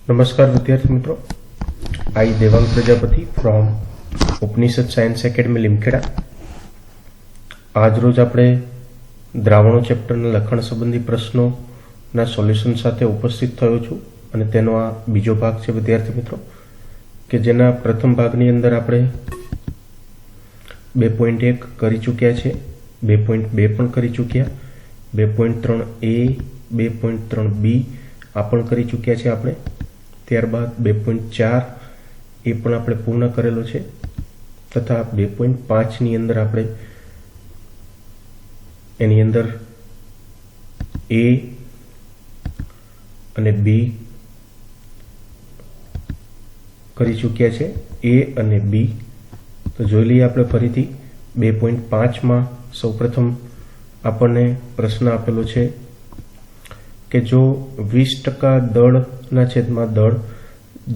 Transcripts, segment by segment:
नमस्कार विद्यार्थी मित्रों, I Devang Prajapati from Upanishad science academy Limkheda. आज रोज આપણે દ્રાવણો ચેપ્ટરના લખાણ સંબંધી પ્રશ્નોના સોલ્યુશન સાથે ઉપસ્થિત થયો છું અને તેનો આ બીજો ભાગ છે વિદ્યાર્થી મિત્રો, કે જેના પ્રથમ ભાગની અંદર આપણે 2.1 કરી ચૂક્યા છે, 2.2 પણ કરી ચૂક્યા, 2.3a 2.3b આ પણ કરી ચૂક્યા છે આપણે। ત્યારબાદ 2.4 એ પણ આપણે પૂર્ણ કરેલો છે તથા 2.5 ની અંદર આપણે એની અંદર a અને b કરી ચૂક્યા છે, a અને b। તો જોઈ લઈએ આપણે ફરીથી 2.5 માં સૌપ્રથમ આપણને પ્રશ્ન આપેલો છે કે જો 20% દળના છેદમાં દળ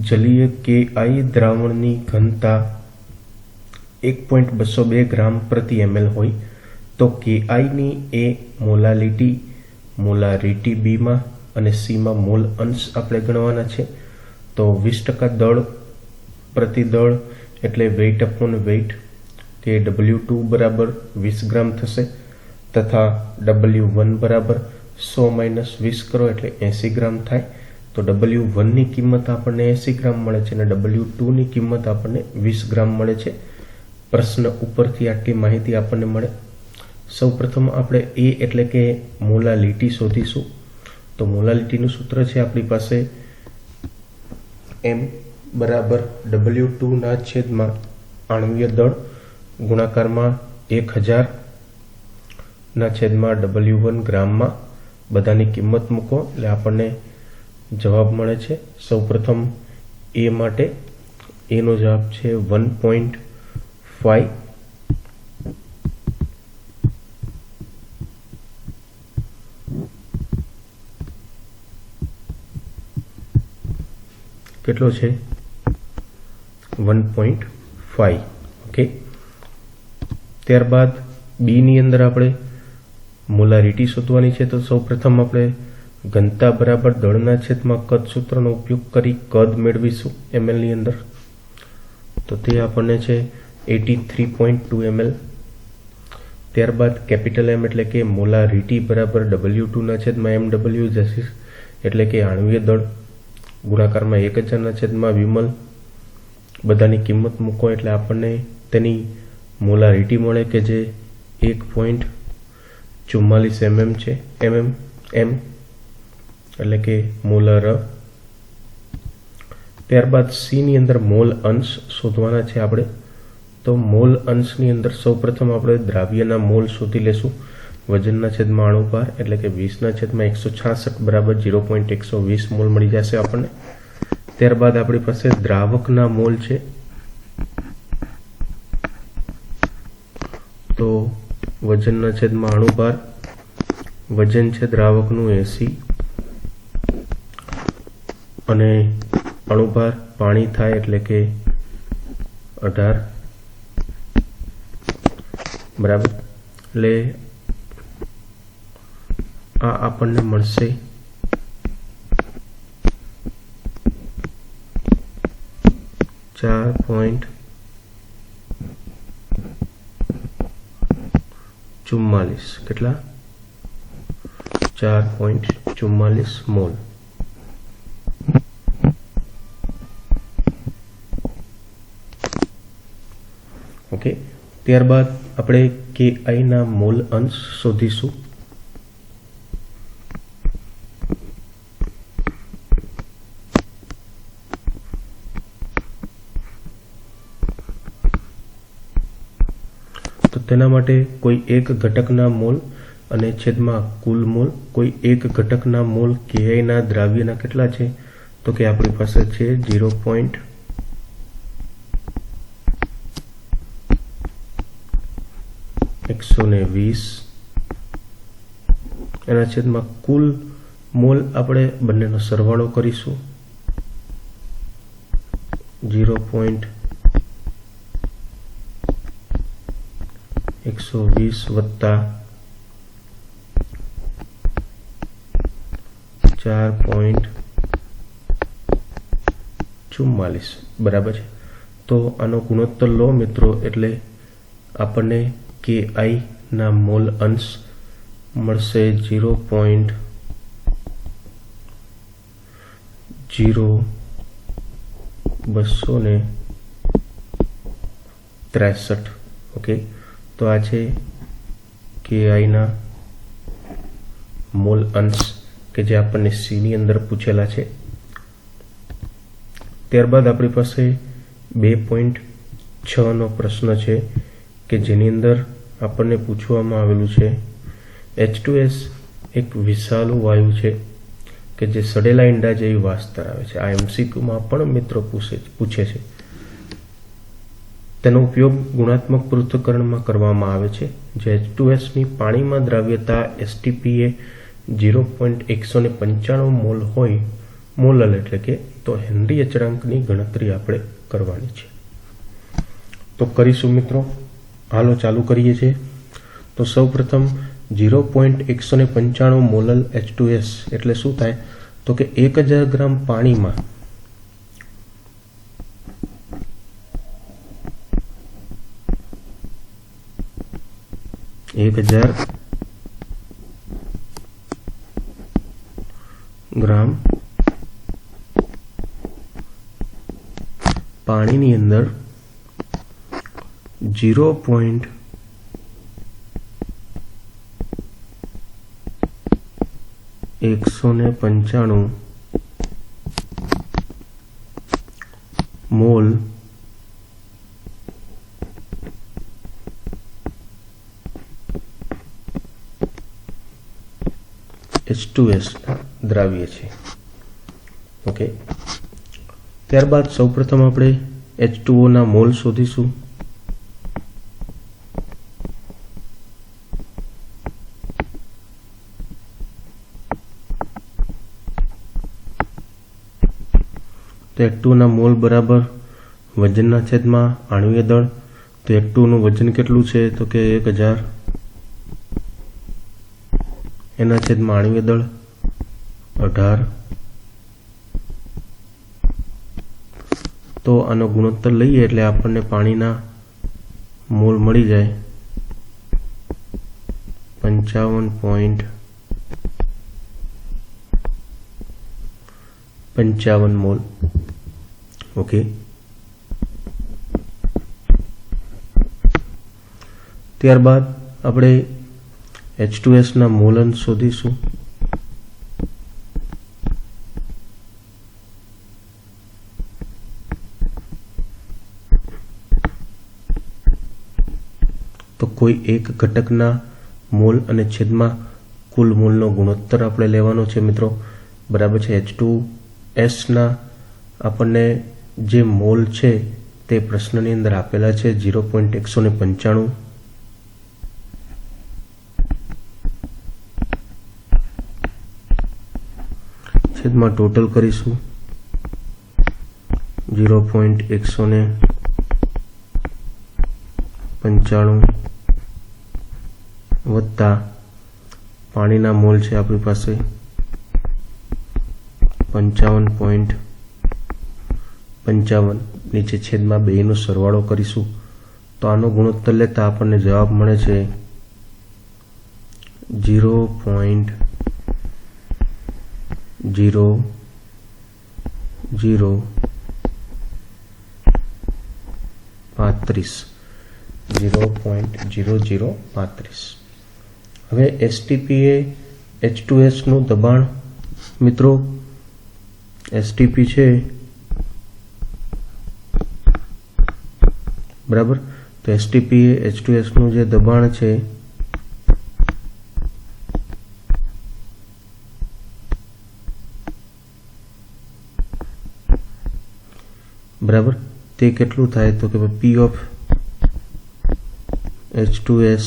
જલીય KI દ્રાવણની ઘનતા 1.202 ગ્રામ પ્રતિ ml હોય તો KI ની એ મોલારિટી B માં અને C માં મોલ અંશ આપણે ગણવાના છે। તો 20% દળ પ્રતિ દળ એટલે વેઇટ અપોન વેઇટ કે W2 બરાબર 20 ગ્રામ થશે તથા W1 બરાબર 100 માઇનસ 20 કરો એટલે 80 ગ્રામ થાય। તો W1 ની કિંમત આપણને 80 ગ્રામ મળે છે અને W2 ની કિંમત આપણને 20 ગ્રામ મળે છે। પ્રશ્ન ઉપરથી આટલી માહિતી આપણને મળે। સૌપ્રથમ આપણે A એટલે કે મોલાલિટી શોધીશું। તો મોલાલિટીનું સૂત્ર છે આપણી પાસે M બરાબર W2 ના છેદમાં આણ્વીય દળ ગુણાકારમાં 1000 ના છેદમાં W1 ગ્રામમાં બધાની કિંમત મૂકો એટલે આપણને જવાબ મળે છે। સૌપ્રથમ A માટે A નો જવાબ છે 1.5 કેટલો છે 1.5 ઓકે। ત્યારબાદ B ની અંદર આપણે મોલારિટી શોધવાની છે। તો સૌપ્રથમ આપણે ઘનતા બરાબર દળના છેદમાં કદ સૂત્રનો ઉપયોગ કરી કદ મેળવીશું ml ની અંદર। તો તે આપણને છે 83.2 ml। ત્યારબાદ કેપિટલ M એટલે કે મોલારિટી બરાબર W2 ના છેદમાં mw જશે એટલે કે આણ્વીય દળ ગુણાકારમાં 1000 ના છેદમાં વિમલ બધાની કિંમત મૂકો એટલે આપણને તેની મોલારિટી મળે કે જે 1.44 mm છે mm એટલે કે મોલર। ત્યારબાદ C ની અંદર મોલ અંશ શોધવાના છે આપણે। તો મોલ અંશની અંદર સૌપ્રથમ આપણે દ્રાવ્યના મોલ શોધી લેશું વજનના છેદમાં અણુભાર એટલે કે 20 ના છેદમાં 166 બરાબર 0.120 મોલ મળી જશે આપણને। ત્યારબાદ આપણી પાસે દ્રાવકના મોલ છે। તો વજનના છેદમાં અણુભાર, વજન છે દ્રાવકનું 80 અને અણુભાર પાણી થાય એટલે કે 18 બરાબર। એટલે આ આપણને મળશે 4.44 કેટલા 4.44 મોલ। ઓકે। ત્યારબાદ આપણે KI ના મોલ અંશ શોધીશું। તો તેના માટે કોઈ એક ઘટકના મોલ અને છેદમાં કુલ મોલ, કોઈ એક ઘટકના મોલ KI ના દ્રાવ્યના કેટલા છે તો કે આપણી પાસે છે 0.120 એના છેદમાં કુલ મોલ આપણે બંનેનો સરવાળો કરીશું 0.120 વત્તા 4.44 44 બરાબર છે। તો આનો ગુણોત્તર લો મિત્રો એટલે આપણને કે આઈ ના મોલ અંશ મળશે 0.0263। ઓકે, તો આ છે કે આઈ ના મોલ અંશ કે જે આપણને સી ની અંદર પૂછેલા છે। ત્યારબાદ આપણી પાસે 2.6 નો પ્રશ્ન છે કે જેની અંદર આપણને પૂછવામાં આવેલું છે H2S એક વિષાલુ વાયુ છે કે જે સડેલા ઈંડા જેવી વાસ ધરાવે છે। આ એમસીક્યુમાં પણ મિત્રો પૂછે છે। તેનો ઉપયોગ ગુણાત્મક પૃથ્થકરણમાં કરવામાં આવે છે। જે H2S ની પાણીમાં દ્રાવ્યતા STPA 0.195 મોલ હોય, મોલલ એટલે કે, તો હેનરી અચળાંકની ગણતરી આપણે કરવાની છે। તો કરીશું મિત્રો, હાલો ચાલુ કરીએ છીએ। તો સૌપ્રથમ 0.195 મોલલ H2S એટલે શું થાય તો કે 1000 ગ્રામ પાણીમાં 1000 ગ્રામ પાણીની અંદર 0.195 મોલ H2S દ્રાવ્ય છે। ઓકે, ત્યારબાદ સૌપ્રથમ આપણે H2O ના મોલ શોધીશું। તો H2O ના મોલ બરાબર વજનના છેદમાં આણ્વીય દળ। તો H2O નું વજન કેટલું છે તો કે 1000 એના છેદમાં આણ્વીય દળ 18। તો આનો ગુણોત્તર લઈએ એટલે આપણને પાણીના મોલ મળી જાય 55 મોલ। ઓકે, ત્યારબાદ આપણે H2S ના મોલ અંશ શોધીશું। તો કોઈ એક ઘટકના મોલ અને છેદમાં કુલ મોલનો ગુણોત્તર આપણે લેવાનો છે મિત્રો, બરાબર છે। H2S ના આપણને જે મોલ છે તે પ્રશ્નની અંદર આપેલા છે 0.195। છેદમાં ટોટલ કરીશું 0.195 વત્તા પાણીના મોલ છે આપણી પાસે 55.55, નીચે છેદમાં 2 નો સરવાળો કરીશું તો આનો ગુણોત્તર લેતા આપણને જવાબ મળે છે 0.0035। હવે STPA H2S નું દબાણ મિત્રો, STP છે બરાબર। તો STPA H2S નું જે દબાણ છે બરાબર તે કેટલું થાય તો કે P of H2S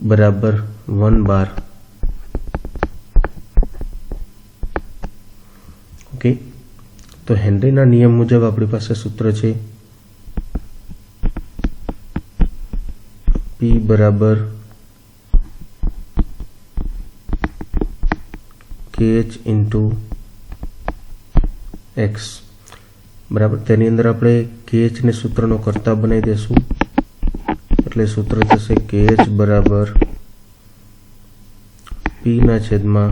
બરાબર 1 બાર। ઓકે, તો હેનરીના નિયમ મુજબ આપણી પાસે સૂત્ર છે P બરાબર KH into एक्स बराबर तेनी अंदर आपणे KH ने सूत्रनो कर्ता बनावी देशुं एटले सूत्र थशे KH बराबर P ना छेदमां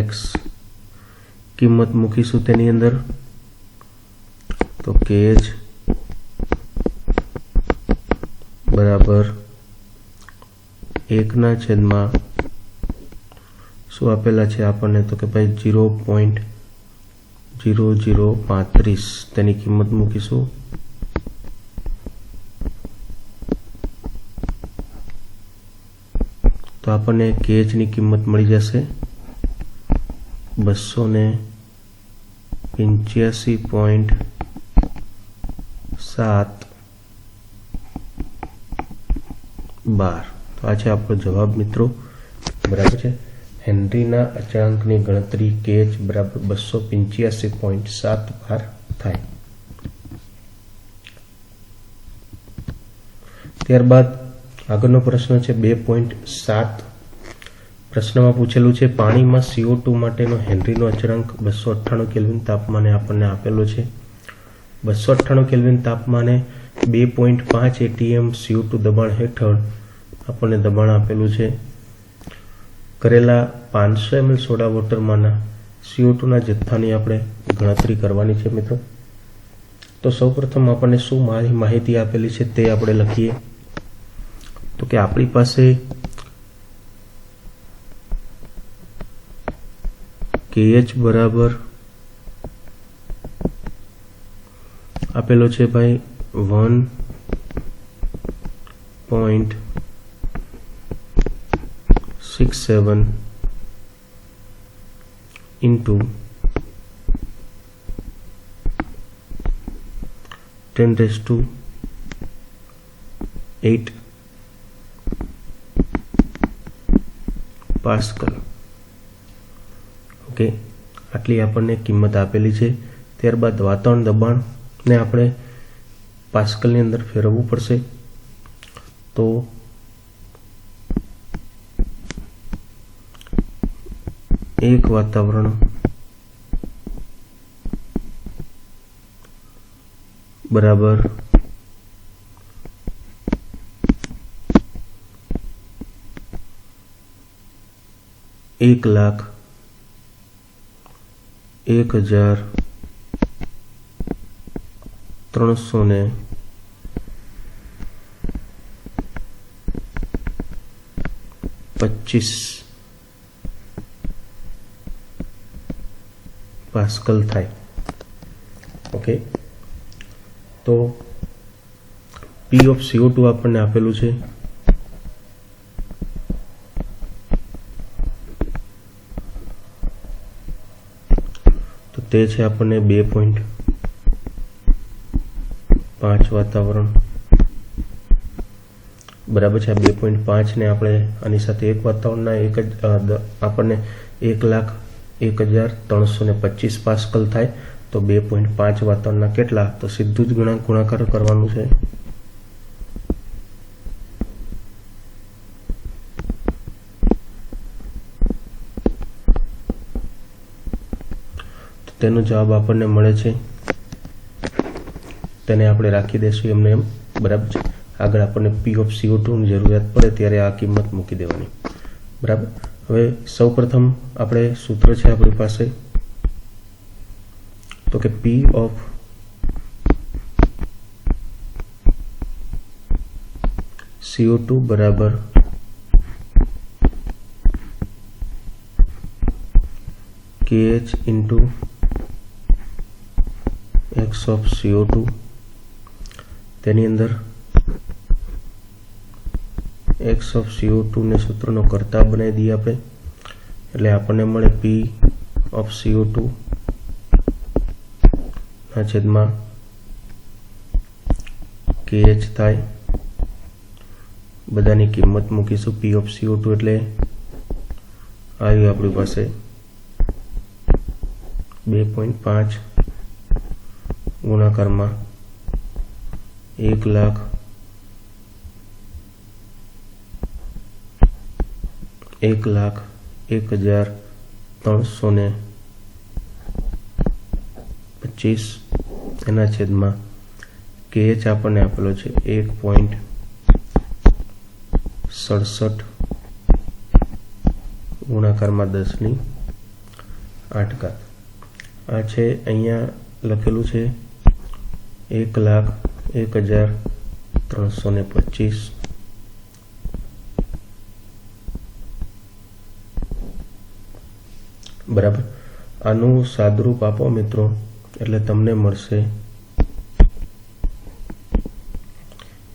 X किंमत मूकीशुं तेनी अंदर तो KH बराबर 1 ना छेदमां શું આપેલા છે આપણને તો કે ભાઈ 0.0035 તેની કિંમત મૂકીશું તો આપણને KH ની કિંમત મળી જશે 285.7 12 તો આ છે આપણો જવાબ મિત્રો બરાબર છે हेनरीना अचळांकनी गणतरी KH बराबर 285.7 थाय। त्यारबाद आगळनो प्रश्न छे 2.7 प्रश्न में पूछेलू है पानी में CO2 माटेनो हेनरीनो अचळांक 298 केल्विन तापमाने आपने आपेलो है 298 केल्विन तापमाने 2.5 ATM CO2 दबाण हेठळ आपने दबाण आपेलू है करेला 500 ml सोडा वोटर माना CO2 ना जत्थानी आपणे गणतरी करवानी छे मित्रों। तो सौ प्रथम आपने शू माहिती आपेली छे ते आपणे लखीए तो कि आपणी पासे KH बराबर आपेलो छे भाई 1.67 into 10⁸ पास्कल। ओके आटली आपने किंमत आपेली है। त्यारबाद वातावरण दबाण ने आपणे पास्कल ની અંદર ફેરવવું પડશે તો एक वातावरण बराबर 1,01,325 पास्कल थाय। ओके तो P ऑफ CO2 आपने आपेलू है तो ते छे आपने 2.5 वातावरण बराबर है। 2.5 ने आपणे आनी साथे एक वातावरण आपने 1,01,325 पास्कल थाय तो 2.5 वातावरण केटला तो सीधू ज गुणाकार करवानुं छे तो तेनो जवाब आपने मळे छे तेने आपणे राखी देशुं एमने एम बराबर छे। आगळ आपने P ऑफ CO2 ની જરૂરિયાત પડે ત્યારે આ કિંમત મૂકી દેવાની बराबर। હવે સૌપ્રથમ આપણે સૂત્ર છે આપણી પાસે તો કે P ऑफ CO2 बराबर KH into X of CO2 તેની અંદર X of CO2 ने सूत्रનો कर्ता बनावी दीए आपणे એટલે આપણને મળે P of CO2 ના છેદમાં KH થાય બધાની કિંમત મૂકીશું P of CO2 એટલે આવ્યું આપણી પાસે 2.5 ગુણાકારમાં 1,01,325 25 એના છેદમાં KH આપણને આપેલો છે 1.67 ગુણાકારમાં 10⁸ આ છે અહીંયા લખેલું છે 1,01,325 બરાબર. આનું સાદરૂપ આપો મિત્રો એટલે તમને મળશે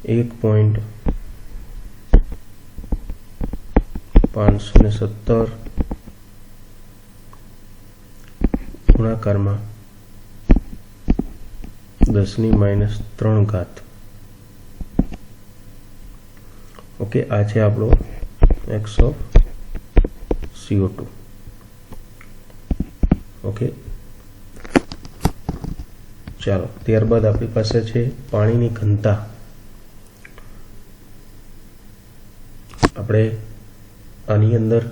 1.517 ગુણાકારમાં 10⁻³ ઓકે. આ છે આપણો x ઓફ CO2. ઓકે, ચાલો ત્યારબાદ આપણી પાસે છે પાણીની ઘનતા. આપણે આની અંદર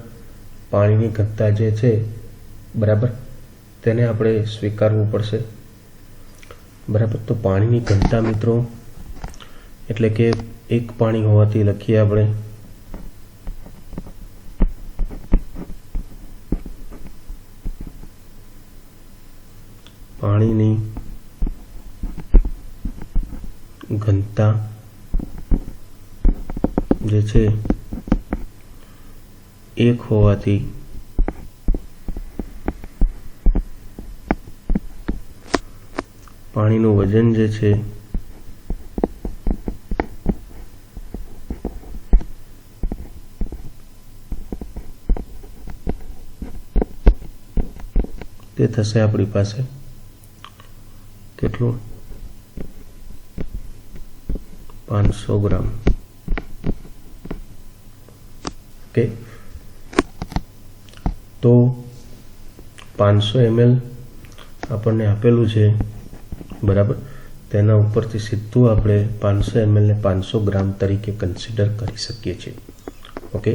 પાણીની ઘનતા જે છે બરાબર તેને આપણે સ્વીકારવું પડશે બરાબર. તો પાણીની ઘનતા મિત્રો એટલે કે એક પાણી હોવાથી લખીએ આપણે પાણીની ઘનતા જે છે એક હોવાથી પાણીનું વજન જે છે તે થશે આપણી પાસે કેટલું 500 ગ્રામ. ઓકે, તો 500 ml આપણને આપેલું છે બરાબર. તેના ઉપરથી સીધું આપણે 500 ml ને 500 ગ્રામ તરીકે કન્સિડર કરી શકીએ છીએ. ઓકે,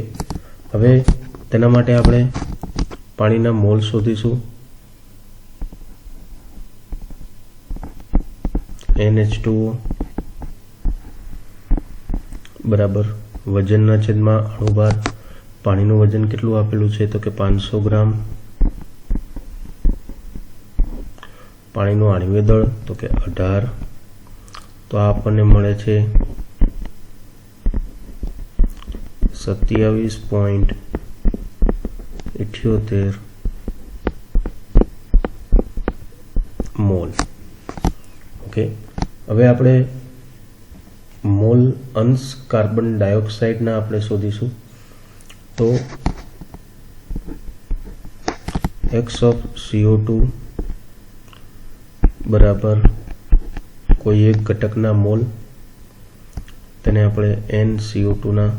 હવે તેના માટે આપણે પાણીના મોલ શોધીશું. NH2O બરાબર વજનના છેદમાં અણુભાર. પાણીનું વજન કેટલું આપેલું છે તો કે 500 ગ્રામ. પાણીનું આણ્વિય દળ તો કે 18. તો આ આપણને મળે છે 27.78 મોલ. ઓકે, હવે આપણે મોલ અંશ કાર્બન ડાયોક્સાઇડના આપણે શોધીશું. તો x ઓફ CO2 બરાબર કોઈ એક ઘટકના મોલ, તેને આપણે NCO2 ના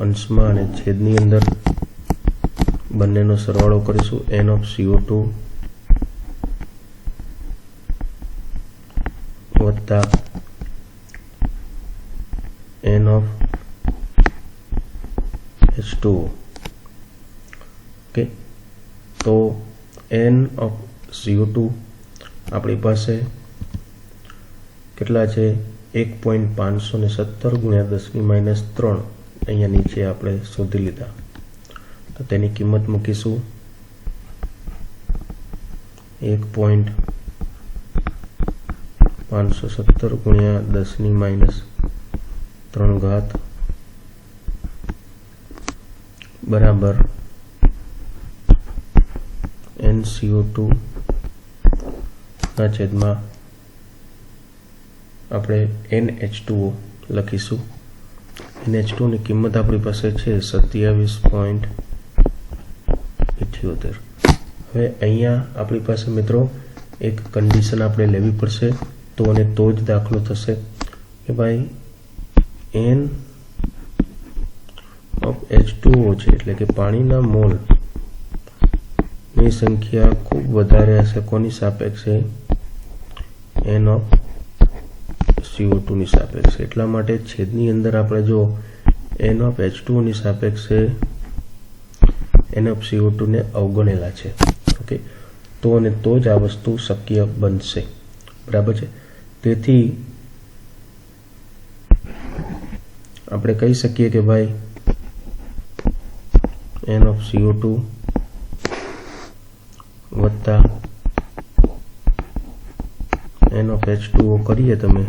અંશમાં અને છેદની અંદર બંનેનો સરવાળો કરીશું. N ઓફ CO2 વત્તા N ઓફ H2O. ઓકે, તો N ઓફ CO2 આપણી પાસે કેટલા છે 1.517 ગુણ્યા 10⁻³ અહીંયા નીચે આપણે શોધી લીધા. તો તેની કિંમત મૂકીશું 1.517 ગુણ્યા 10⁻³ બરાબર NCO2 ના છેદમાં આપણે NH2O લખીશું. NH2 ની કિંમત આપણી પાસે છે 27.78. હવે અહીંયા આપણી પાસે મિત્રો એક કન્ડિશન આપણે લેવી પડશે તો અને તો જ દાખલો થશે કે ભાઈ N ઓફ H2O છે એટલે કે પાણીના મોલ ની સંખ્યા ખૂબ વધારે હશે. કોની સાપેક્ષે? N ઓફ CO2 ની સાપેક્ષે. એટલા માટે છેદની અંદર આપણે જો N ઓફ H2O ની સાપેક્ષે N ઓફ CO2 ને અવગણેલા છે. ઓકે, તો અને તો જ આ વસ્તુ શક્ય બનશે. બરાબર છે. તેથી આપણે કહી શકીએ કે ભાઈ NaCO2 વત્તા NaH2O કરીએ તમે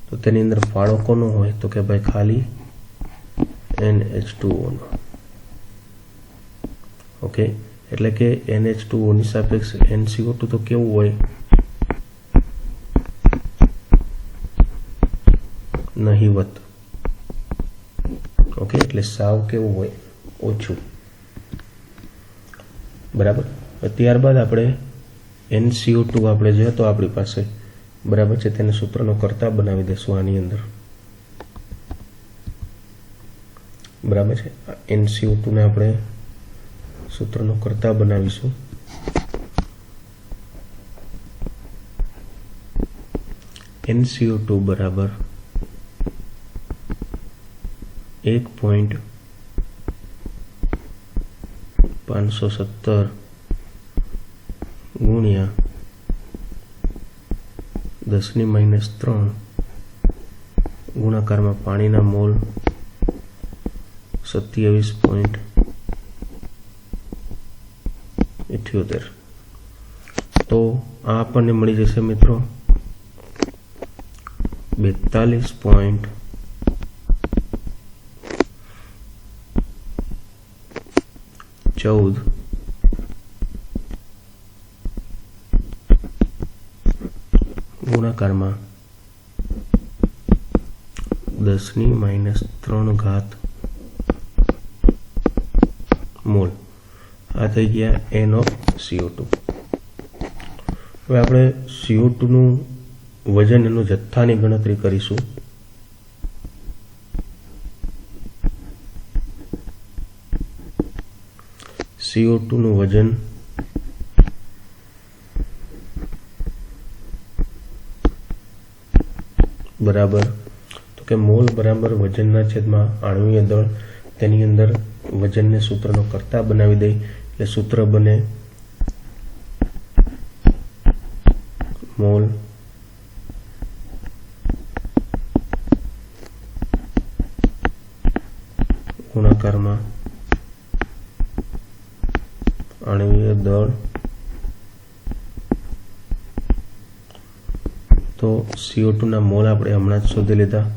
તો તેની અંદર ફાળો કોનો હોય તો કે ભાઈ ખાલી NH2O નો. ઓકે, એટલે કે NH2O ની સાપેક્ષ NCO2 તો કેવું હોય? નહિવત. ઓકે, એટલે સાવ કેવું હોય? ઓછું. બરાબર. ત્યારબાદ આપણે NCO2 આપણે જે હતો આપણી પાસે, બરાબર છે, તેને સૂત્રનો કર્તા બનાવી દેશું આની અંદર. બરાબર છે. NCO2 ને આપણે સૂત્રનો કર્તા બનાવીશું. NCO2 બરાબર 1.517 ગુણ્યા 10⁻³ ગુણાકારમાં પાણીના મોલ 27.78. તો આ આપણને મળી જશે મિત્રો 42.14 ગુણાકારમાં 10⁻³ મોલ. આ થઈ ગયા NaCO2. હવે આપણે CO2 નું વજન, એનું જથ્થાની ગણતરી કરીશું. CO2 નું વજન બરાબર તો કે મોલ બરાબર વજનના છેદમાં આણ્વીય દળ. તેની અંદર વજનને સૂત્રનો કર્તા બનાવી દઈ એટલે સૂત્ર બને મોલ ગુણાકારમાં આણ્વીય દળ. તો CO2 ના મોલ આપણે હમણાં જ શોધી લીધા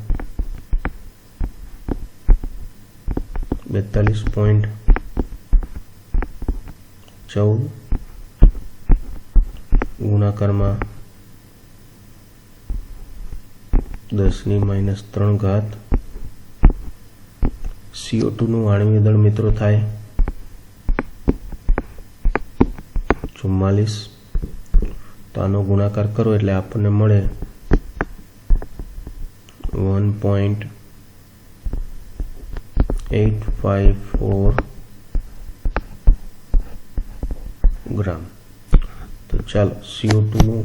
42.14 ગુણાકારમાં 10⁻³ CO2 નું આણ્વીય દળ મિત્રો થાય 44. તો આનો ગુણાકાર કરો એટલે આપણને મળે 1.854 ગ્રામ. તો ચાલો CO2 નો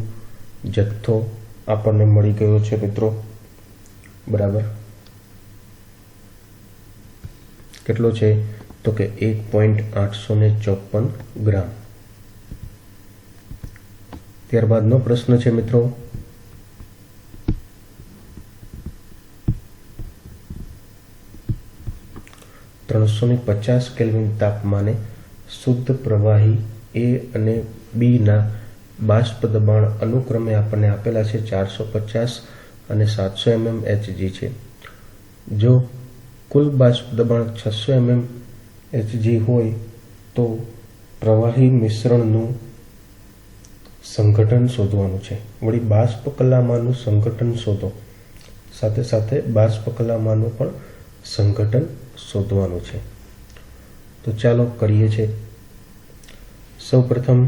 જથ્થો આપણને મળી ગયો છે મિત્રો. બરાબર. કેટલો છે તો કે 1.854 ગ્રામ. ત્યારબાદનો પ્રશ્ન છે મિત્રો, -350 કેલ્વિન તાપમાને શુદ્ધ પ્રવાહી A અને B ના બાષ્પ દબાણ અનુક્રમે આપણને આપેલા છે 450 અને 700 mm Hg છે. જો કુલ બાષ્પ દબાણ 600 mm Hg હોય તો પ્રવાહી મિશ્રણનું સંઘટન શોધવાનું છે. વળી બાષ્પ કલામાંનું સંઘટન શોધો. સાથે સાથે બાષ્પ કલામાંનું પણ સંઘટન શોધવાનું છે. તો ચાલો કરીએ છીએ. સૌપ્રથમ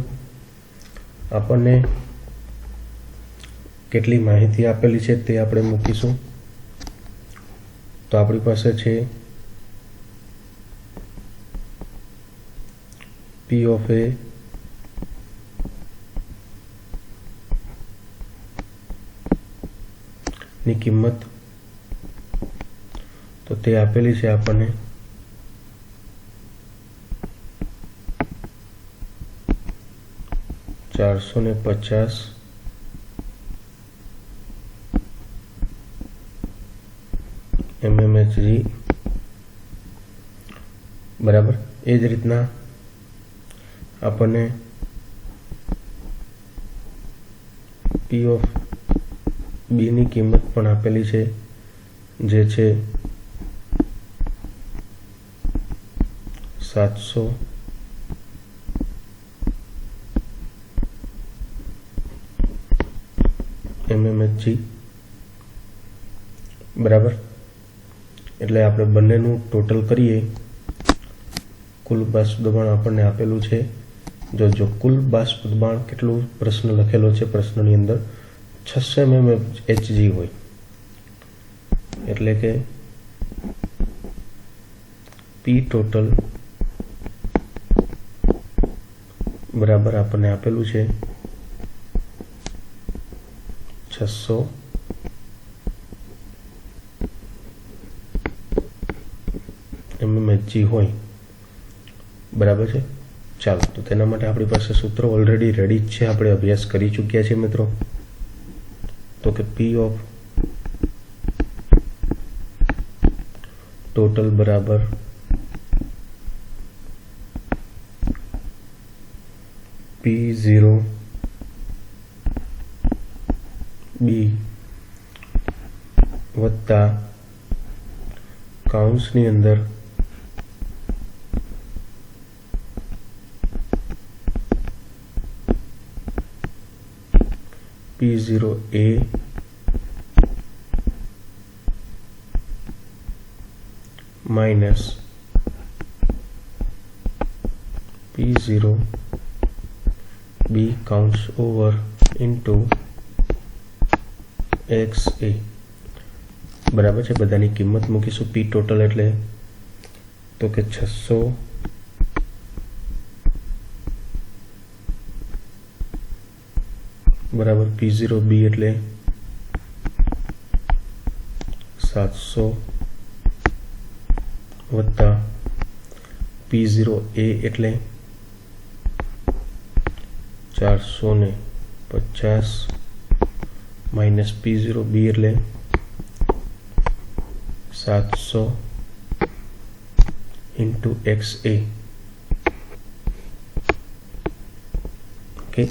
આપણને કેટલી માહિતી આપેલી છે તે આપણે મૂકીશું. તો આપણી પાસે છે P of A ની કિંમત, તો તે આપેલી છે આપણને 1 450 mmHg બરાબર। એ જ રીતના આપણને P ઓફ B ની કિંમત પણ આપેલી છે, જે છે 700 mmHg બરાબર। એટલે આપણે બંનેનું ટોટલ કરીએ, કુલ બાષ્પ દબાણ આપણને આપેલું છે। જો કુલ બાષ્પ દબાણ કેટલું પ્રશ્ન લખેલો છે, પ્રશ્નની અંદર 600 mmHg હોય, એટલે કે P ટોટલ બરાબર આપણને આપેલું છે 600 mmHg હોય, બરાબર છે। ચાલો, તો તેના માટે આપણી પાસે સૂત્ર ઓલરેડી રેડી જ છે, આપણે અભ્યાસ કરી ચૂક્યા છીએ મિત્રો। તો કે P ઓફ ટોટલ બરાબર P0 B વત્તા કાઉન્સની અંદર P0A minus P0B counts over into XA બરાબર છે। બધાની કિંમત મૂકીશું। P ટોટલ એટલે તો કે 600 બરાબર P0B એટલે 700 વત્તા P0A એટલે 450 માઇનસ P0B એટલે 700 ઇન્ટુ XA। ઓકે,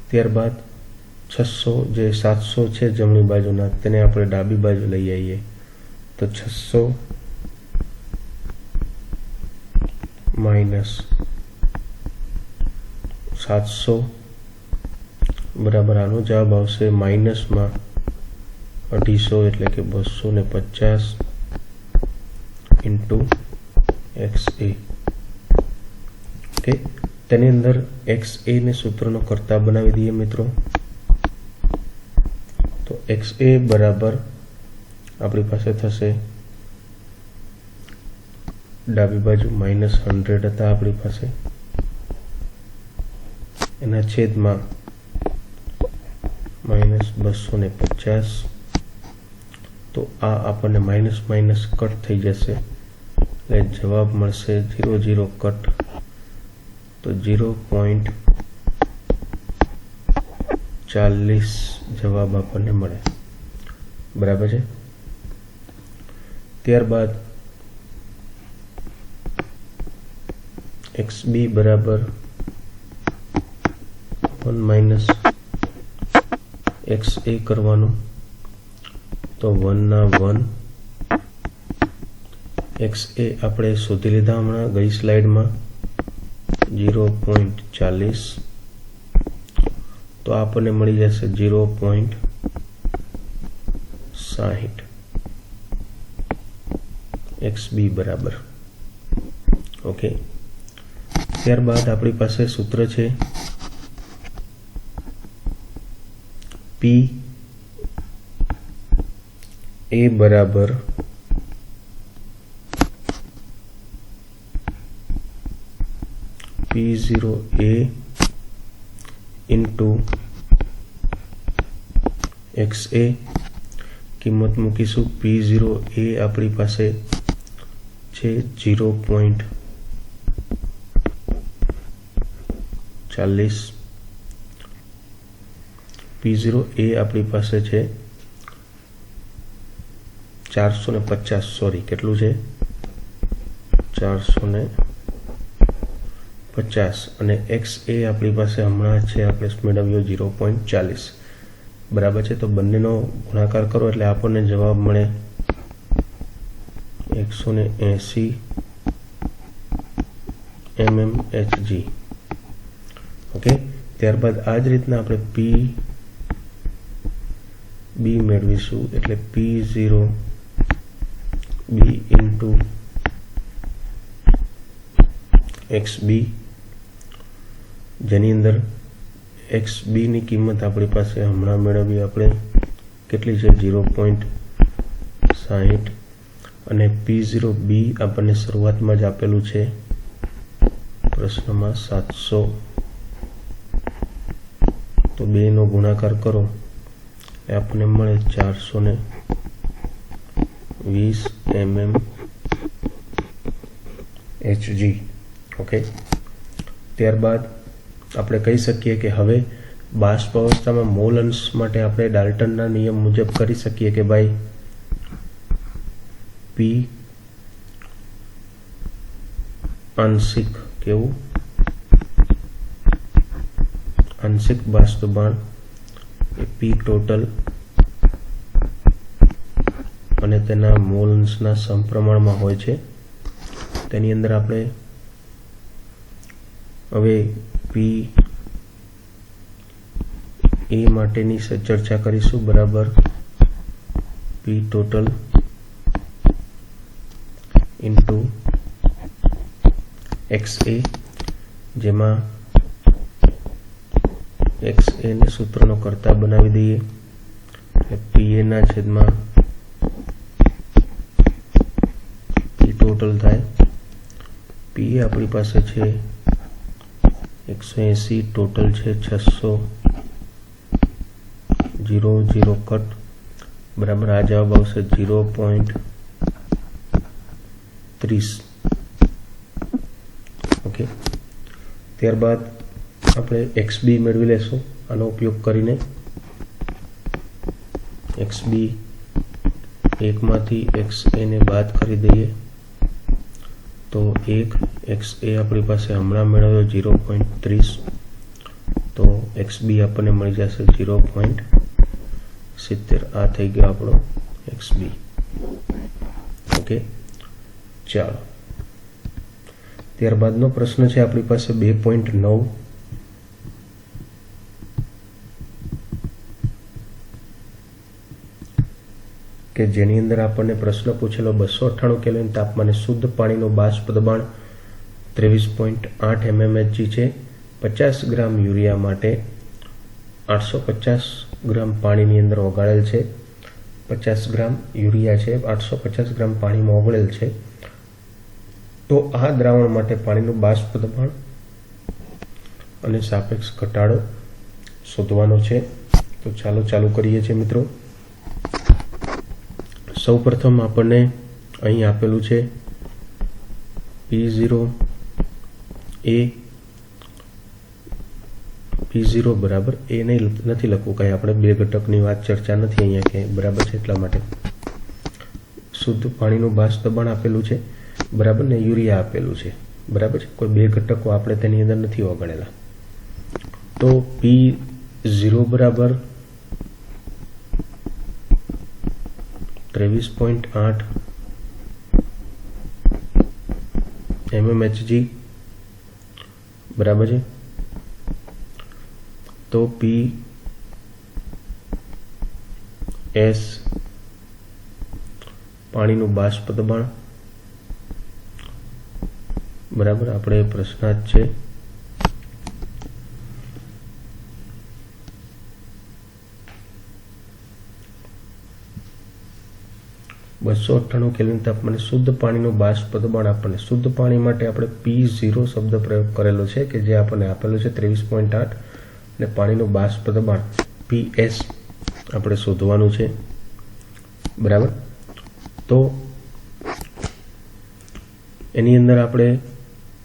ત્યારબાદ 600 જે 700 છે જમણી બાજુના, તેને આપણે ડાબી બાજુ લઈ આવીએ, તો 600 માઇનસ 700 બરાબર આનો જવાબ આવશે માઇનસમાં 250 એટલે કે 250 ઇન્ટુ XA। ઓકે, તેની અંદર XA ને સૂત્રનો કરતા બનાવી દઈએ મિત્રો। તો XA બરાબર આપણી પાસે થશે, ડાબી બાજુ -100 હતા આપણી પાસે, એના છેદમાં -250। તો આ આપણને માઇનસ માઇનસ કટ થઈ જશે, એટલે જવાબ મળશે 0 0 કટ, તો 0.40 જવાબ આપણને મળે, બરાબર છે। ત્યારબાદ XB બરાબર 1 માઇનસ XA કરવાનું, તો 1 ના 1, XA આપણે શોધી લીધા હમણાં ગઈ સ્લાઇડમાં 0.40, તો આપણને મળી જશે 0.60 XB બરાબર। ઓકે, ત્યારબાદ આપણી પાસે સૂત્ર છે P A બરાબર P0A ઇન્ટુ XA। કિંમત મૂકીશું। P0A આપણી પાસે છે 0.40 P0 એ આપણી પાસે છે 450, સોરી કેટલું છે 450, અને x એ આપણી પાસે હમણાં છે આપણે મેળવ્યો 0.40, બરાબર છે. તો બંનેનો ગુણાકાર કરો એટલે આપણને જવાબ મળે 180 mmHg. ઓકે, ત્યારબાદ આ જ રીતના આપણે P મેળવીશું, એટલે P0 B ઇન્ટુ XB, જેની અંદર XB ની કિંમત આપણી પાસે હમણાં મેળવી આપણે કેટલી છે 0.60, અને P0B આપણને શરૂઆતમાં જ આપેલું છે પ્રશ્નમાં 700. તો 2 નો ગુણાકાર કરો એ આપણને મળે 420 mmHg. ઓકે, ત્યારબાદ આપણે કહી શકીએ કે હવે બાષ્પ અવસ્થામાં મોલ અંશ માટે આપણે ડાલ્ટનના નિયમ મુજબ કરી શકીએ કે ભાઈ P આંશિક, કેવું આંશિક બાષ્પદબાણ એ P ટોટલ અને તેના મોલ અંશના સમપ્રમાણમાં હોય છે. તેની અંદર આપણે હવે P એ માટેની ચર્ચા કરીશું, બરાબર P ટોટલ ઇન્ટુ XA, જેમાં XA ને સૂત્રનો કરતા બનાવી દઈએ એટલે PA ના છેદમાં P ટોટલ થાય. PA આપણી પાસે છે 180, ટોટલ છે 600, 0 કટ, બરાબર આ જવાબ આવશે 0.30. ઓકે, ત્યારબાદ આપણે XB મેળવી લેશું આનો ઉપયોગ કરીને. XB એકમાંથી XA ને બાદ કરી દઈએ તો 1 XA આપણી પાસે હમણાં મેળવ્યો 0.30, તો XB આપણને મળી જશે 0.70. આ થઈ ગયો આપણો XB. ઓકે, ચાલો ત્યારબાદનો પ્રશ્ન છે આપણી પાસે 2.9, કે જેની અંદર આપણને પ્રશ્ન પૂછેલો 298 કેલ્વિન તાપમાને શુદ્ધ પાણીનો બાષ્પ દબાણ 23.8 mmHg છે. 50 ગ્રામ યુરિયા માટે 850 ગ્રામ પાણીની અંદર ઓગાળેલ છે. 50 ગ્રામ યુરિયા છે, 850 ગ્રામ પાણીમાં ઓગળેલ છે. તો આ દ્રાવણ માટે પાણીનું બાષ્પ દબાણ અને સાપેક્ષ ઘટાડો શોધવાનો છે. તો ચાલો ચાલુ કરીએ છીએ મિત્રો. સૌપ્રથમ આપણને અહીં આપેલું છે P0 A, P0 બરાબર એ નથી લખવું કાંઈ, આપણે બે ઘટકની વાત ચર્ચા નથી અહીંયા કે બરાબર છે, એટલા માટે શુદ્ધ પાણીનું બાષ્પ દબાણ આપેલું છે, બરાબર ને યુરિયા આપેલું છે, બરાબર છે. કોઈ બે ઘટકો આપણે તેની અંદર નથી ઓગળેલા. તો P0 બરાબર 23.8 mmHg, બરાબર છે. તો PS પાણીનું બાષ્પ દબાણ, બરાબર આપણે પ્રશ્નાર્થ છે. કેલ્વિન તાપમાને શુદ્ધ પાણીનું બાષ્પ દબાણ આપણને શુદ્ધ પાણી માટે આપણે P0 શબ્દ પ્રયોગ કરેલો છે કે જે આપણને આપેલો છે 23.8, અને પાણીનું બાષ્પ દબાણ PS આપણે શોધવાનું છે, બરાબર. તો એની અંદર આપણે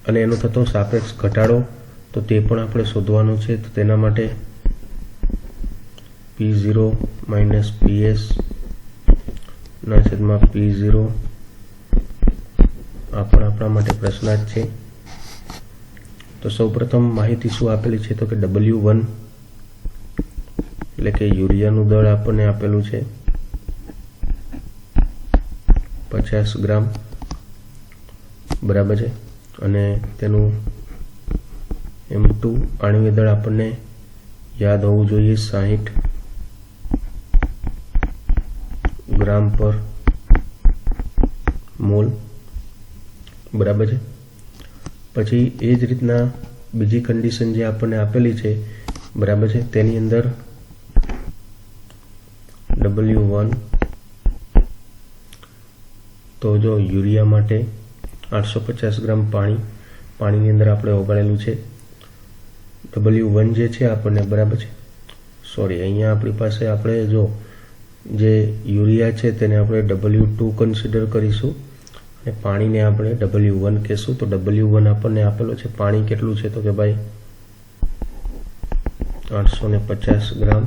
અને એનો થતો સાપેક્ષ ઘટાડો તો તે પણ આપણે શોધવાનું છે. તો તેના માટે P0 માઇનસ PS ના છેદમાં P0 આ પણ આપણા માટે પ્રશ્નાર્થ છે. તો સૌપ્રથમ માહિતી શું આપેલી છે તો કે W1 એટલે કે યુરિયાનું દળ આપણને આપેલું છે 50 ગ્રામ, બરાબર છે. અને તેનું M2 આણ્વિય દળ આપણને યાદ હોવું જોઈએ 60 ગ્રામ પર મોલ, બરાબર છે. પછી એ જ રીતના બીજી કન્ડિશન જે આપણને આપેલી છે, બરાબર છે, તેની અંદર W1 તો જો યુરિયા માટે 850 ગ્રામ પાણીની અંદર આપણે ઓગાળેલું છે. W1 જે છે આપણને, બરાબર છે, સોરી અહીંયા આપણી પાસે આપણે જો જે યુરિયા છે તેને આપણે W2 કન્સિડર કરીશું અને પાણીને આપણે W1 કહેશું. તો W1 આપણને આપેલો છે, પાણી કેટલું છે તો કે ભાઈ 850 ગ્રામ,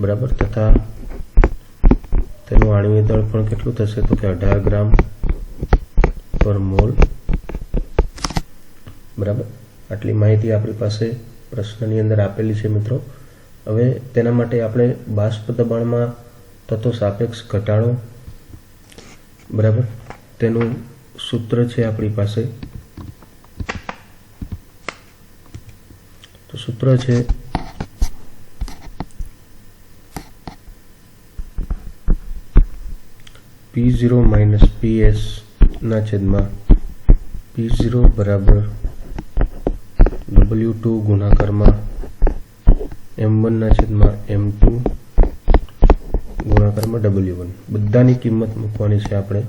બરાબર, તથા તેનું આણ્વિય દળ પણ કેટલું થશે તો કે 18 ગ્રામ પર મોલ, બરાબર. આટલી માહિતી આપણી પાસે પ્રશ્નની અંદર આપેલી છે મિત્રો. હવે તેના માટે આપણે બાષ્પ દબાણમાં થતો સાપેક્ષ ઘટાડો, બરાબર, તેનું સૂત્ર છે આપણી પાસે. તો સૂત્ર છે P0 માઇનસ PS ના છેદમાં P0 બરાબર W2 ગુણાકારમાં M1 ના છેદમાં M2 ગુણાકારમાં W1. બધાની કિંમત મૂકવાની છે આપણે.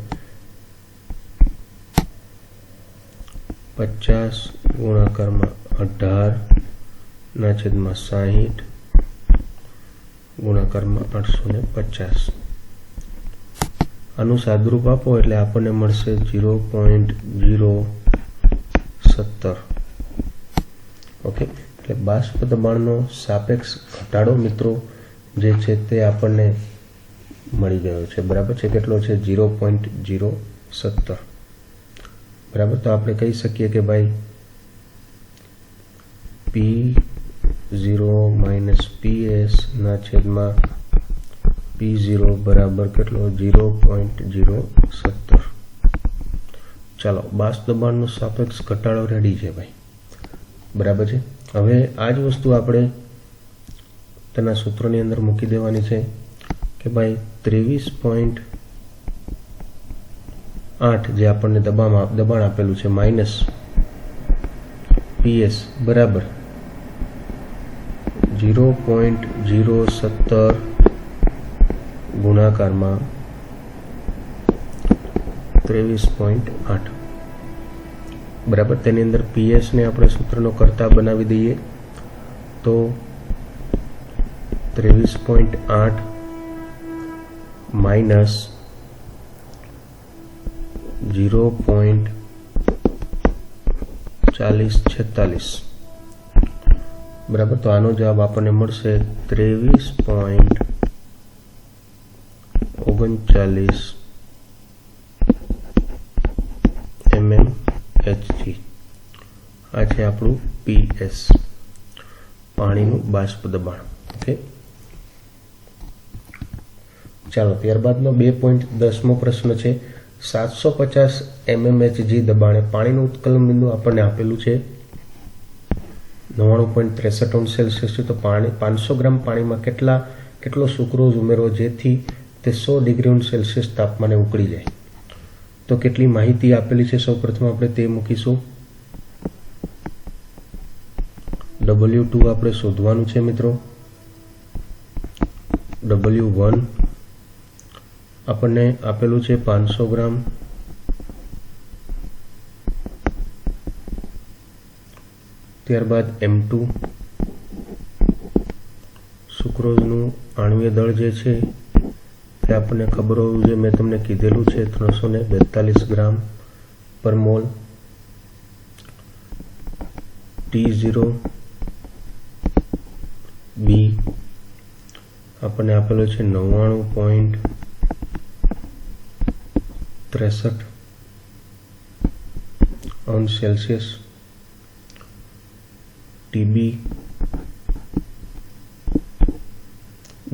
50 ગુણાકારમાં 18 ના છેદમાં 60 ગુણાકારમાં 850. આનું સાદુરૂપ આપો એટલે આપણને મળશે 0.017. ઓકે, એટલે બાષ્પ દબાણનો સાપેક્ષ ઘટાડો મિત્રો જે છે તે આપણને મળી ગયો છે, બરાબર છે. કેટલો છે 0.017, બરાબર. તો આપણે કહી શકીએ કે ભાઈ P0 માઇનસ PS ના છેદમાં P0 બરાબર કેટલો 0.017. ચાલો, બાષ્પ દબાણનો સાપેક્ષ ઘટાડો રેડી છે ભાઈ, બરાબર છે. હવે આ જ વસ્તુ આપણે તેના સૂત્રની અંદર મૂકી દેવાની છે કે ભાઈ 23.8 જે આપણને દબાણ આપેલું છે માઇનસ PS બરાબર 0.017 ગુણાકારમાં 23.8, બરાબર. તેની અંદર PS ને આપણે સૂત્રનો કરતા બનાવી દઈએ તો 23.8 માઇનસ 0.4046, બરાબર. તો આનો જવાબ આપણને મળશે 23.39 mmHg. આ છે આપણું PS, પાણીનું બાષ્પ દબાણ. ઓકે, ચાલો ત્યારબાદનો 2.10મો પ્રશ્ન છે. 750 mmHg દબાણે પાણીનું ઉત્કલન બિંદુ આપણને આપેલું છે 99.63 છે. તો 500 ગ્રામ પાણીમાં કેટલો સુક્રોઝ ઉમેરવો જેથી તે 100 ડિગ્રી સેલ્સિયસ તાપમાને ઉકળી જાય? તો કેટલી માહિતી આપેલી છે સૌપ્રથમ આપણે તે મૂકીશું. W2 આપણે શોધવાનું છે મિત્રો. W1 આપણને આપેલું છે 500 ગ્રામ, ત્યારબાદ M2 સુક્રોઝનું આણ્વીય દળ જે છે તે આપણને ખબર હોવું જોઈએ, મેં તમને કીધેલું છે 342 ગ્રામ પર મોલ. T0 બી આપણને આપેલો છે 99.63 અંશ સેલ્સિયસ, ટીબી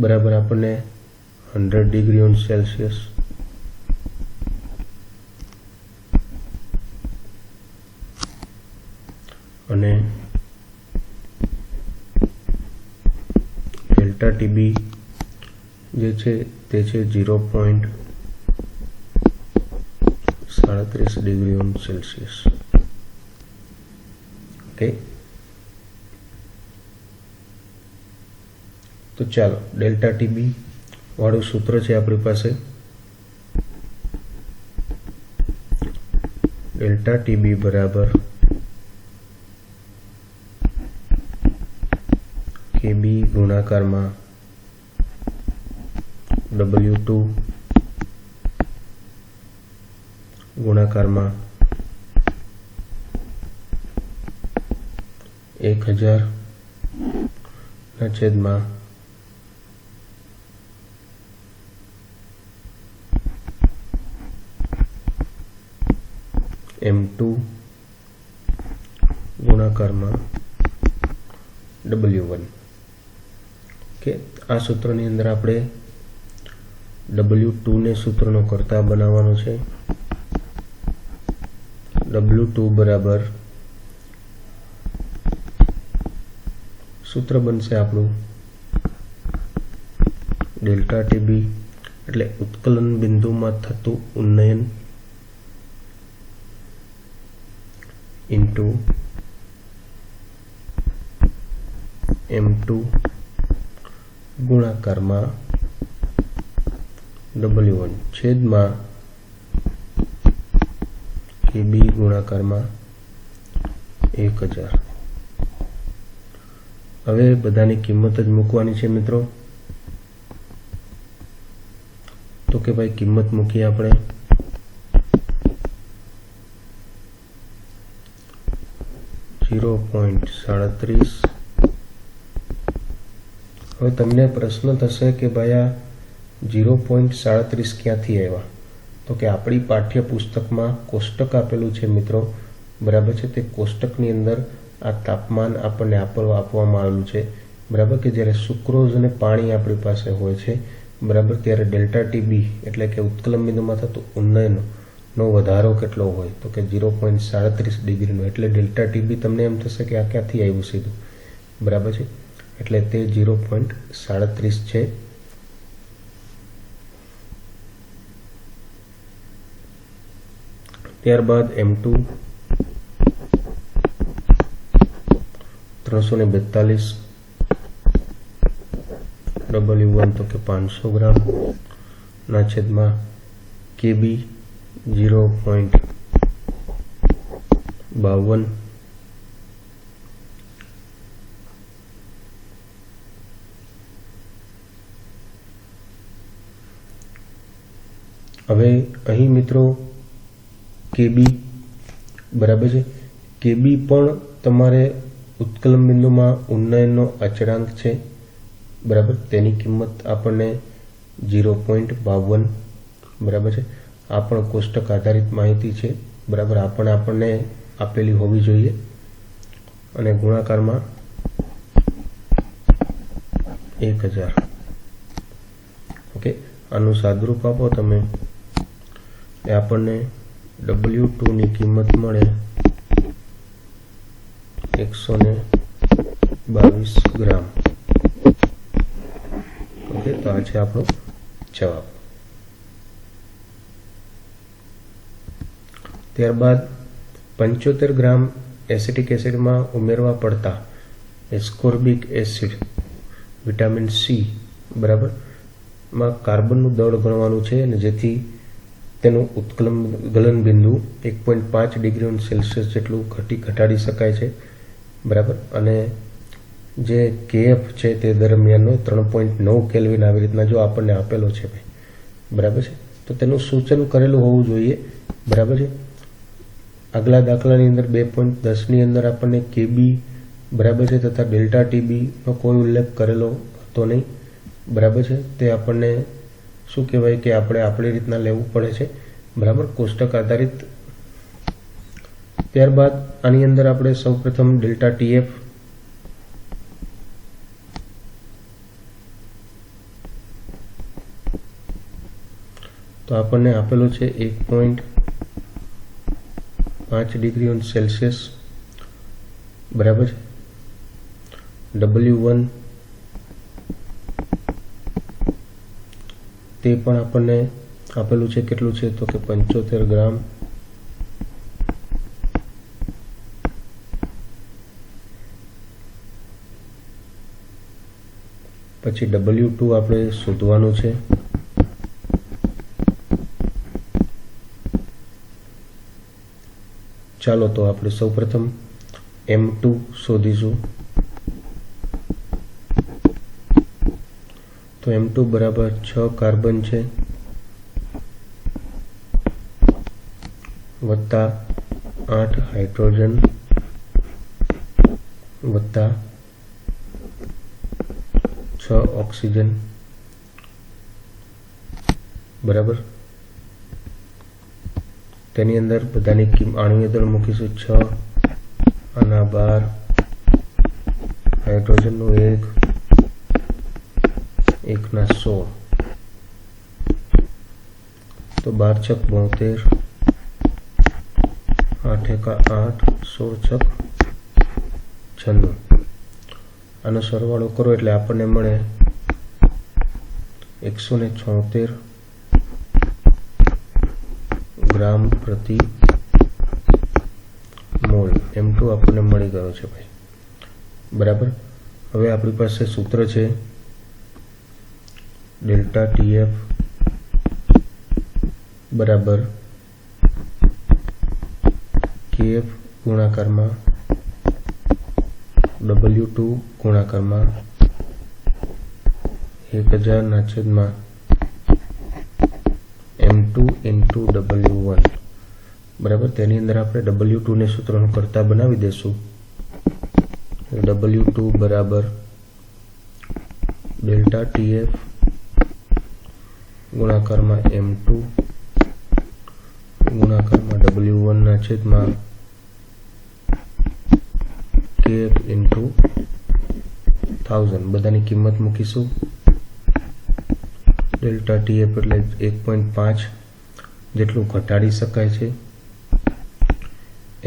બરાબર આપણને 100 ડિગ્રી અંશ સેલ્સિયસ, અને ડેલ્ટા ટીબી જે છે તે છે 0.37 ડિગ્રી અંશ સેલ્સિયસ. ઓકે, તો ચાલો ડેલ્ટા ટીબી વાળું સૂત્ર છે આપણી પાસે. ડેલ્ટા ટીબી બરાબર કેબી ગુણાકારમાં W2 ગુણાકારમાં 1000 ના છેદમાં M2 ગુણાકારમાં W1. કે આ સૂત્રની અંદર આપણે W2 ને સૂત્રનો કર્તા બનાવવાનો છે. W2 બરાબર સૂત્ર બનશે આપણું ડેલ્ટા ટીબી એટલે ઉત્કલન બિંદુમાં થતું ઉન્નયન ઇન્ટુ M2 ગુણાકારમાં W1 છેદમાં KB ગુણાકારમાં 1000. હવે બધાની કિંમત જ મૂકવાની છે મિત્રો. તો કે ભાઈ કિંમત મૂકીએ આપણે. .37. હવે તમને પ્રશ્ન થશે કે ભાઈ આ 0.37 ક્યાંથી આવ્યા? તો કે આપણી પાઠ્યપુસ્તકમાં કોષ્ટક આપેલું છે મિત્રો, બરાબર છે. તે કોષ્ટકની અંદર આ તાપમાન આપણને આપવામાં આવેલું છે, બરાબર. કે જ્યારે સુક્રોઝ અને પાણી આપણી પાસે હોય છે, બરાબર, ત્યારે ડેલ્ટા ટીબી એટલે કે ઉત્કલન બિંદુમાં થતું ઉન્નયનનો વધારો કેટલો હોય? તો કે 0.37 ડિગ્રીનો. એટલે ડેલ્ટા ટીબી તમને એમ થશે કે આ ક્યાંથી આવ્યું સીધું, બરાબર છે. એટલે તે 0.37 છે. ત્યારબાદ M2 342, W1 તો કે 500 ગ્રામ ના છેદમાં KB 0.52. હવે અહીં મિત્રો KB બરાબર છે. KB પણ તમારે ઉત્કલન બિંદુમાં ઉન્નયનનો અચળાંક છે, બરાબર. તેની કિંમત આપણને 0.52, બરાબર છે. આ પણ કોષ્ટક આધારિત માહિતી છે, બરાબર. આ પણ આપણને આપેલી હોવી જોઈએ. અને ગુણાકારમાં 1000. ઓકે, આનું સાદુરૂપ આપો તમે, એ આપણને W2 ની કિંમત મળે 122 ગ્રામ. ઓકે, તો આ છે આપણો જવાબ. ત્યારબાદ 75 ગ્રામ એસિટિક એસિડમાં ઉમેરવા પડતા એસ્કોર્બિક એસિડ વિટામિન સી, બરાબર, માં કાર્બનનું દળ ગણવાનું છે, અને જેથી તેનું ગલન બિંદુ 1.5 ડિગ્રી સેલ્સિયસ જેટલું ઘટાડી શકાય છે, બરાબર. અને જે KF છે તે દરમિયાનનો 3.9 કેલ્વિન આવી રીતના જો આપણને આપેલો છે ભાઈ, બરાબર છે, તો તેનું સૂચન કરેલું હોવું જોઈએ, બરાબર છે. આગલા દાખલાની અંદર 2.10 ની અંદર આપણને KB બરાબર છે, તથા ડેલ્ટા ટીબીનો કોઈ ઉલ્લેખ કરેલો હતો નહીં. બરાબર છે, તે આપણને શું કહેવાય કે આપણે આપણી રીતના લેવું પડે છે. બરાબર, કોષ્ટક આધારિત. ત્યારબાદ આની અંદર આપણે સૌપ્રથમ ડેલ્ટા ટીએફ તો આપણને આપેલો છે 1.5 ડિગ્રી ઓન સેલ્સિયસ. બરાબર છે. W1 તે પણ આપણને આપેલું છે, કેટલું છે તો કે 75 ગ્રામ. પછી W2 આપણે શોધવાનું છે. ચાલો તો આપણે સૌપ્રથમ M2 શોધીશું. તો M2 બરાબર 6 કાર્બન છે વત્તા 8 હાઇડ્રોજન વત્તા 6 ઓક્સિજન. બરાબર, તેની અંદર બધાની આણ્વિય દળ મૂકીશું 6, આના 12, હાઇડ્રોજનનું 1, 1 ના 100. તો 12 છક 72, 8 એકા 8, 16 છક 96. આનો સરવાળો કરો એટલે આપણને મળે 176 ગ્રામ પ્રતિ મોલ. M2 આપણને મળી ગયો છે ભાઈ. બરાબર, હવે આપણી પાસે સૂત્ર છે ડેલ્ટા TF બરાબર KF ગુણાકારમાં W2 ગુણાકારમાં 1000 ના છેદમાં M2 into W1. બરાબર, તેની અંદર આપણે W2 ને સૂત્રનું કરતા બનાવી દેશું. W2 બરાબર ડેલ્ટા TF ગુણાકારમાં M2 ગુણાકારમાં W1 ના છેદમાં KF into 1000. બધાની કિંમત મૂકીશું. ડેલ્ટા TF એટલે 1.5 જેટલું ઘટાડી શકાય છે.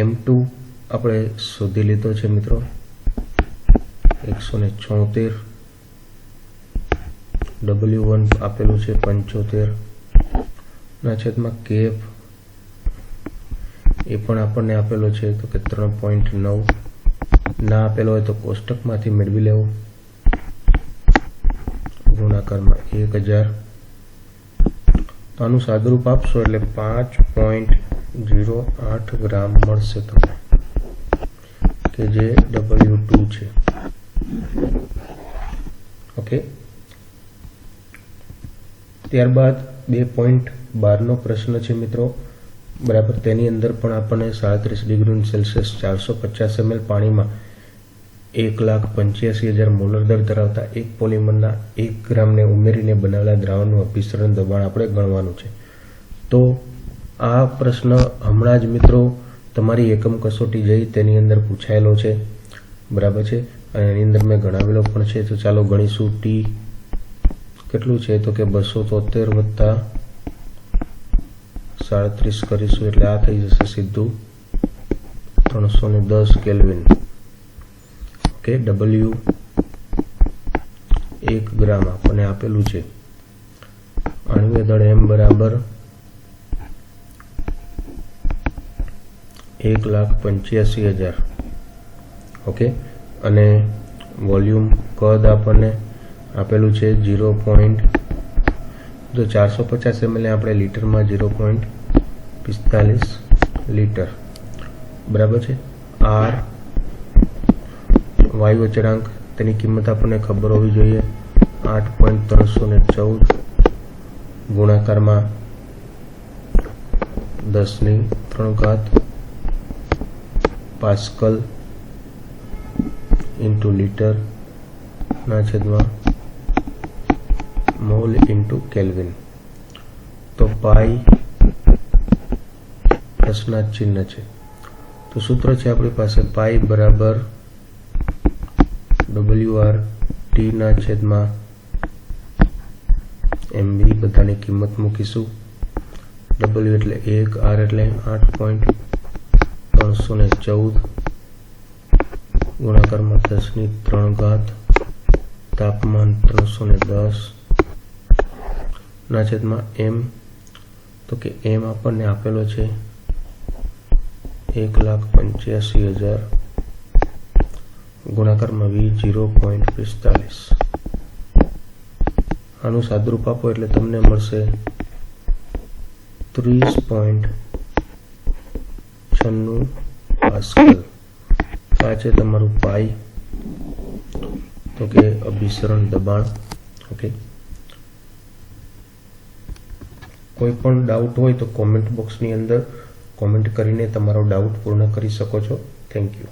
M2 આપણે શોધી લીધો છે મિત્રો, 176. W1 આપેલું છે 75 ના છેદમાં KF એ પણ આપણને આપેલો છે તો કે 3.9. ના આપેલો હોય તો કોષ્ટકમાંથી મેળવી લેવો. ગુણાકારમાં 1000. તો આનું સાદુરૂપ આપશો એટલે 5.08 ગ્રામ મળશે તમને, કે જે W2 છે. ઓકે, ત્યારબાદ 2.12નો પ્રશ્ન છે મિત્રો. બરાબર, તેની અંદર પણ આપણને 37 ડિગ્રી સેલ્સિયસ 450 ml પાણીમાં 1,85,000 મોલર દર ધરાવતા એક પોલિમરના 1 ગ્રામને ઉમેરીને બનાવેલા દ્રાવણનું અભિસરણ દબાણ આપણે ગણવાનું છે. તો આ પ્રશ્ન હમણાં જ મિત્રો તમારી એકમ કસોટી જઈ તેની અંદર પૂછાયેલો છે. બરાબર છે, અને એની અંદર મેં ગણાવેલો પણ છે. તો ચાલો ગણીશું. T કેટલું છે તો કે 273 વત્તા 37 કરીશું એટલે આ થઈ જશે સીધું 310 કેલ્વિન. ઓકે, W 1 ગ્રામ આપણને આપેલું છે. આણ્વિય દળ M બરાબર 1,85,000. ઓકે, અને વોલ્યુમ કદ આપણને આપેલું છે 450 ml આપણે લીટરમાં 0.45 લીટર. બરાબર છે. R વાયુ અચળાંક તેની કિંમત આપણને ખબર હોવી જોઈએ 8.314 ગુણાકારમાં 10⁻³ પાસ્કલ. ઇન્ટુ લીટર ના છેદમાં મોલ ઇન્ટુ કેલ્વિન. તો પાઈ પ્રશ્નાર્થ ચિહ્ન છે. તો સૂત્ર છે આપણી પાસે પાઈ બરાબર WR/T ના છેદમાં MV, બધાની કિંમત મૂકીશું. W એટલે 1, R એટલે 8.314 ગુણાકારમાં 10⁻³ તાપમાન 310 ના છેદમાં M. તો કે M આપણને આપેલો છે 1,85,000 ગુણાકારમાં V 0.45. આનું સાદરૂપ આપો એટલે તમને મળશે 30.96 પાસ્કલ. આ છે તમારું પાઈ, તો કે અભિસરણ દબાણ. ઓકે, કોઈ પણ ડાઉટ હોય તો કોમેન્ટ બોક્સની અંદર કોમેન્ટ કરીને તમારો ડાઉટ પૂર્ણ કરી શકો છો. Thank you.